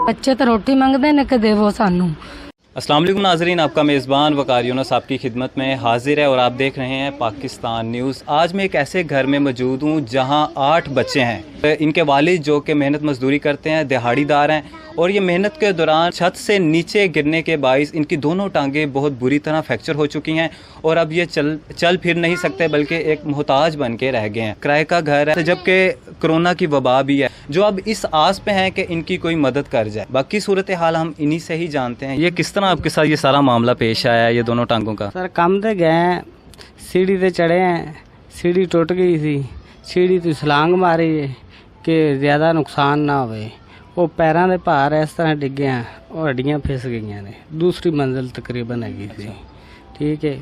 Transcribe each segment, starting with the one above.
बच्चे तो रोटी मंगते ने कि देवो सानू। अस्सलाम वालेकुम नाजरीन, आपका मेज़बान वकार यूनुस आपकी खिदमत में हाजिर है और आप देख रहे हैं पाकिस्तान न्यूज़। आज मैं एक ऐसे घर में मौजूद हूँ जहाँ 8 बच्चे हैं। इनके वालिद जो कि मेहनत मजदूरी करते हैं, दिहाड़ीदार हैं, और ये मेहनत के दौरान छत से नीचे गिरने के बाइस इनकी दोनों टांगें बहुत बुरी तरह फ्रैक्चर हो चुकी हैं और अब ये चल फिर नहीं सकते, बल्कि एक मोहताज बन के रह गए हैं। किराए का घर है, जबकि कोरोना की वबा भी है, जो अब इस आस पे हैं कि इनकी कोई मदद कर जाए। बाकी सूरत हाल हम इन्हीं से ही जानते हैं। ये किस तरह आपके साथ ये सारा मामला पेश आया है, ये दोनों टांगों का? सर काम ते गए हैं, सीढ़ी ते चढ़े हैं, सीढ़ी टूट गई थी, सीढ़ी तो छलांग मारी है कि ज़्यादा नुकसान ना होवे। वो पैरों के भार इस तरह डिगे हैं और हड्डियाँ फिस गई ने। दूसरी मंजिल तकरीबन हैगी थी, ठीक है।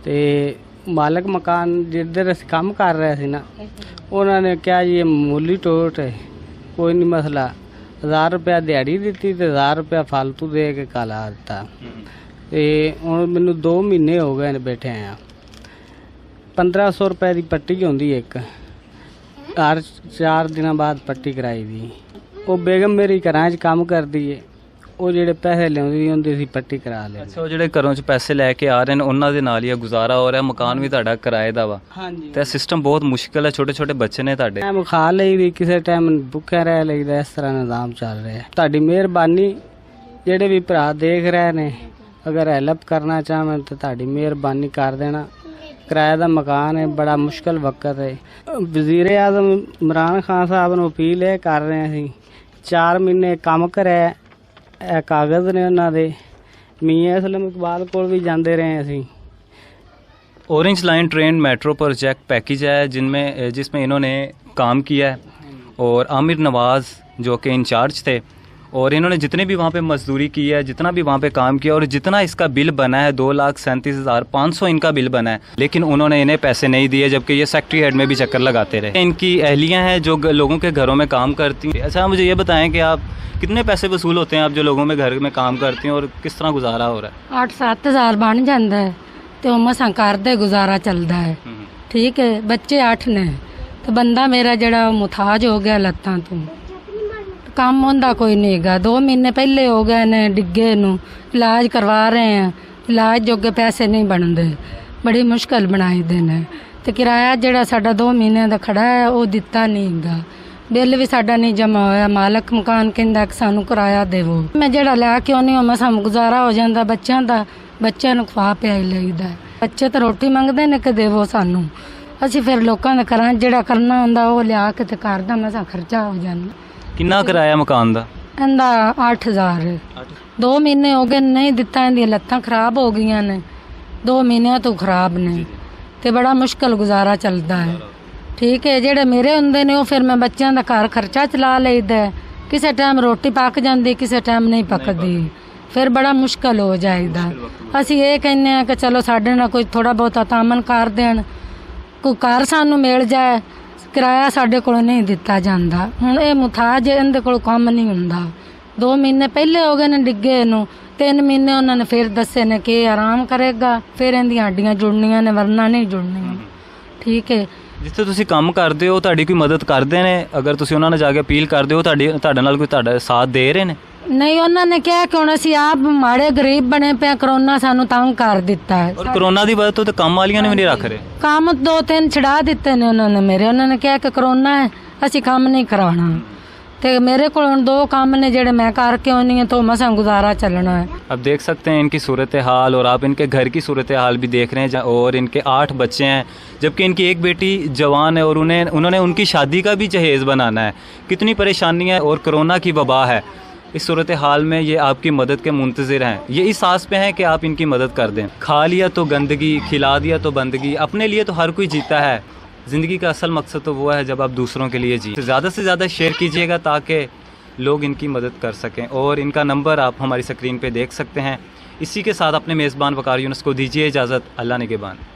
तो मालक मकान जिधर अस काम कर रहे थे ना, उन्होंने क्या ये मामूली टोट है, कोई नहीं मसला। 1000 रुपया दिहाड़ी दी तो 1000 रुपया फालतू दे के काला दिता। तो हूँ मैनू 2 महीने हो गए बैठे हैं। 1500 रुपए की पट्टी होंगी एक, हर 4 दिन बाद पट्टी कराई दी। वो बेगम मेरी घरां च काम करती है, वो ਜਿਹੜੇ ਪੈਸੇ ਲਿਆਉਂਦੀ ਹੁੰਦੀ ਸੀ ਪੱਟੀ ਕਰਾ ਲੈ। ਅੱਛਾ, ਉਹ ਜਿਹੜੇ ਘਰੋਂ ਚ ਪੈਸੇ ਲੈ ਕੇ ਆ ਰਹੇ ਨੇ ਉਹਨਾਂ ਦੇ ਨਾਲ ਹੀ ਇਹ ਗੁਜ਼ਾਰਾ ਹੋ ਰਿਹਾ। ਮਕਾਨ ਵੀ ਤੁਹਾਡਾ ਕਿਰਾਏ ਦਾ ਵਾ, ਹਾਂਜੀ। ਤੇ ਸਿਸਟਮ ਬਹੁਤ ਮੁਸ਼ਕਿਲ ਹੈ। ਛੋਟੇ ਛੋਟੇ ਬੱਚੇ ਨੇ ਤੁਹਾਡੇ। ਟਾਈਮ ਖਾ ਲਈ ਦੀ, ਕਿਸੇ ਟਾਈਮ ਭੁੱਖਿਆ ਰਹਿ ਲਈਦਾ। ਇਸ ਤਰ੍ਹਾਂ ਨਿਜ਼ਾਮ ਚੱਲ ਰਿਹਾ। ਤੁਹਾਡੀ ਮਿਹਰਬਾਨੀ, ਜਿਹੜੇ ਵੀ ਭਰਾ ਦੇਖ ਰਹੇ ਨੇ, ਅਗਰ ਹੈਲਪ ਕਰਨਾ ਚਾਹਣ ਤਾਂ ਤੁਹਾਡੀ ਮਿਹਰਬਾਨੀ ਕਰ ਦੇਣਾ। ਕਿਰਾਏ ਦਾ ਮਕਾਨ ਹੈ, ਬੜਾ ਮੁਸ਼ਕਿਲ ਵਕਤ ਹੈ। ਵਜ਼ੀਰ ਆਜ਼ਮ ਇਮਰਾਨ ਖਾਨ ਸਾਹਿਬ ਨੂੰ ਅਪੀਲ ਇਹ ਕਰ ਰਹੇ ਸੀ, 4 ਮਹੀਨੇ ਕੰਮ ਕਰਿਆ। ਇਹ ਕਾਗਜ਼ ਨੇ ਉਹਨਾਂ ਦੇ। ਮੀਆਂ ਇਸਲਾਮ ਇਕਬਾਲ ਕੋਲ ਵੀ ਜਾਂਦੇ ਰਹੇ ਅਸੀਂ। Orange line train metro project package है जिसमें इन्होंने काम किया है, और आमिर नवाज़ जो कि इंचार्ज थे, और इन्होंने जितने भी वहाँ पे मजदूरी की है, जितना भी वहाँ पे काम किया, और जितना इसका बिल बना है 2,37,500 इनका बिल बना है, लेकिन उन्होंने इन्हें पैसे नहीं दिए, जबकि ये सेक्रेटरी हेड में भी चक्कर लगाते रहे। इनकी अहलियाँ हैं जो लोगों के घरों में काम करती हैं। अच्छा, मुझे ये बताएं कि आप कितने पैसे वसूल होते हैं आप जो लोगों में घर में काम करती हैं, और किस तरह गुजारा हो रहा है? 8-7 हज़ार बन जाता है, तो मसा करते गुजारा चलता है, ठीक है। बच्चे 8 ने, तो बंदा मेरा जड़ा मुथाज हो गया लत्तां तो, काम होंदा कोई नहीं है। 2 महीने पहले हो गए ने डिगे नू, इलाज करवा रहे हैं, इलाज जोगे पैसे नहीं बनते, बड़ी मुश्किल बनाई देने। तो किराया जड़ा साडा 2 महीने का खड़ा है वो दिता नहीं गा, बिल भी साडा नहीं जमा होया। मालक मकान कहंदा कि सानू किराया देवो। मैं जड़ा लैके आउंदी हां, मसां गुजारा हो जांदा बच्चों का, बच्चों नू खवा पियाई लईदा। बच्चे तो रोटी मंगते ने कि देवो सानू। असीं फिर लोकां दे घरां जड़ा करना हुंदा वो लिया के ते करदा, मसां खर्चा हो जांदा। किन्ना किराया मकान दा? इंदा 8,000 है। 2 महीने हो गए नहीं दिता, इंदियां लत्तां खराब हो गई ने, 2 महीने तो खराब ने, ते बड़ा मुश्किल गुजारा चलता है, ठीक है। जेड़े मेरे हुंदे ने वो फिर मैं बच्चों का घर खर्चा चला लईदा। किसी टाइम रोटी पक जाती, किसी टाइम नहीं पकती, फिर बड़ा मुश्किल हो जाएगा। असीं ये कहने हैं कि चलो साडे नाल कोई थोड़ा बहुत तामन कर देन, कोई घर सानू मिल जाए। किराया साडे कोल नहीं दिता जाता। हुण ये मुथाज इहदे कोल काम नहीं हुंदा। 2 महीने पहले हो गए ने डिगे नू, 3 महीने उन्होंने फिर दसे ने कि आराम करेगा, फिर इहदियां हड्डियां जुड़नियां ने, वरना नहीं जुड़नियां, ठीक है। ਜਿੱਥੇ ਤੁਸੀਂ ਕੰਮ ਕਰਦੇ ਹੋ ਤੁਹਾਡੀ ਕੋਈ ਮਦਦ ਕਰਦੇ ਨੇ? ਅਗਰ ਤੁਸੀਂ ਉਹਨਾਂ ਨਾਲ ਜਾ ਕੇ ਅਪੀਲ ਕਰਦੇ ਹੋ, ਤੁਹਾਡੇ ਨਾਲ ਕੋਈ ਤੁਹਾਡਾ ਸਾਥ ਦੇ ਰਹੇ ਨੇ? नहीं, उन्होंने क्या कि हुण असीं आप माड़े गरीब बने पे, करोना सानू तंग कर दिता है। और कोरोना की वजह तो काम वालियां ने भी नहीं रख रहे काम, 2-3 छड़ा दिते ने उन्होंने मेरे। उन्होंने क्या कि करोना है, असीं काम नहीं कराना। तो मेरे को 2 काम ने जेड़े मैं करके आनी है, तो मसां गुजारा चलना है। अब देख सकते हैं इनकी सूरत हाल, और आप इनके घर की सूरत हाल भी देख रहे हैं, और इनके 8 बच्चे हैं, जबकि इनकी एक बेटी जवान है, और उन्होंने उनकी शादी का भी जहेज़ बनाना है। कितनी परेशानी है, और कोरोना की वबा है। इस सूरत हाल में ये आपकी मदद के मुंतज़िर हैं। ये इस आस पे हैं कि आप इनकी मदद कर दें। खा लिया तो गंदगी, खिला दिया तो बंदगी। अपने लिए तो हर कोई जीता है, ज़िंदगी का असल मकसद तो वो है जब आप दूसरों के लिए जी। तो ज़्यादा से ज़्यादा शेयर कीजिएगा ताकि लोग इनकी मदद कर सकें, और इनका नंबर आप हमारी स्क्रीन पे देख सकते हैं। इसी के साथ अपने मेज़बान वकार यूनुस को दीजिए इजाज़त। अल्लाह निगहबान।